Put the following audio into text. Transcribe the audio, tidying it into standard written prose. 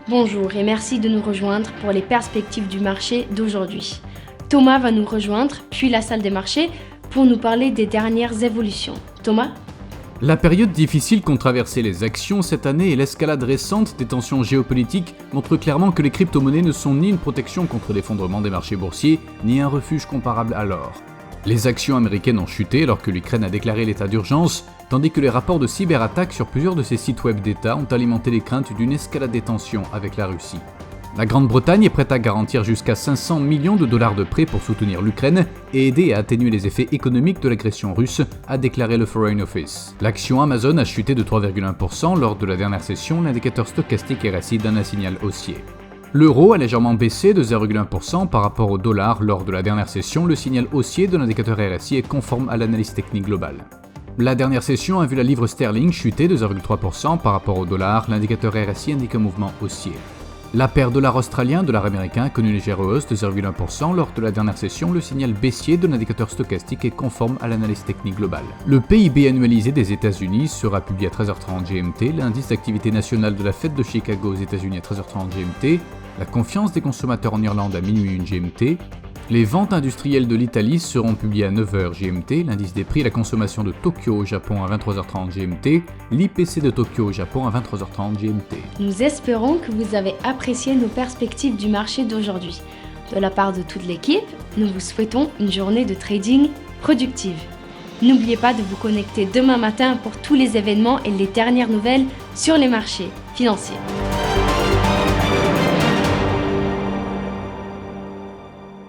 Bonjour et merci de nous rejoindre pour les perspectives du marché d'aujourd'hui. Thomas va nous rejoindre, puis la salle des marchés, pour nous parler des dernières évolutions. Thomas ? La période difficile qu'ont traversé les actions cette année et l'escalade récente des tensions géopolitiques montrent clairement que les crypto-monnaies ne sont ni une protection contre l'effondrement des marchés boursiers, ni un refuge comparable à l'or. Les actions américaines ont chuté alors que l'Ukraine a déclaré l'état d'urgence, tandis que les rapports de cyberattaques sur plusieurs de ses sites web d'État ont alimenté les craintes d'une escalade des tensions avec la Russie. La Grande-Bretagne est prête à garantir jusqu'à 500 millions de dollars de prêts pour soutenir l'Ukraine et aider à atténuer les effets économiques de l'agression russe, a déclaré le Foreign Office. L'action Amazon a chuté de 3,1% lors de la dernière session, l'indicateur stochastique RSI donne un signal haussier. L'euro a légèrement baissé de 0,1% par rapport au dollar lors de la dernière session, le signal haussier de l'indicateur RSI est conforme à l'analyse technique globale. La dernière session a vu la livre sterling chuter de 0,3% par rapport au dollar, l'indicateur RSI indique un mouvement haussier. La paire dollar australien, dollar américain a connu une légère hausse de 0,1% lors de la dernière session, le signal baissier de l'indicateur stochastique est conforme à l'analyse technique globale. Le PIB annualisé des États-Unis sera publié à 13h30 GMT, l'indice d'activité nationale de la Fed de Chicago aux États-Unis à 13h30 GMT, la confiance des consommateurs en Irlande à minuit 1 GMT, les ventes industrielles de l'Italie seront publiées à 9h GMT, l'indice des prix à la consommation de Tokyo au Japon à 23h30 GMT, l'IPC de Tokyo au Japon à 23h30 GMT. Nous espérons que vous avez apprécié nos perspectives du marché d'aujourd'hui. De la part de toute l'équipe, nous vous souhaitons une journée de trading productive. N'oubliez pas de vous connecter demain matin pour tous les événements et les dernières nouvelles sur les marchés financiers.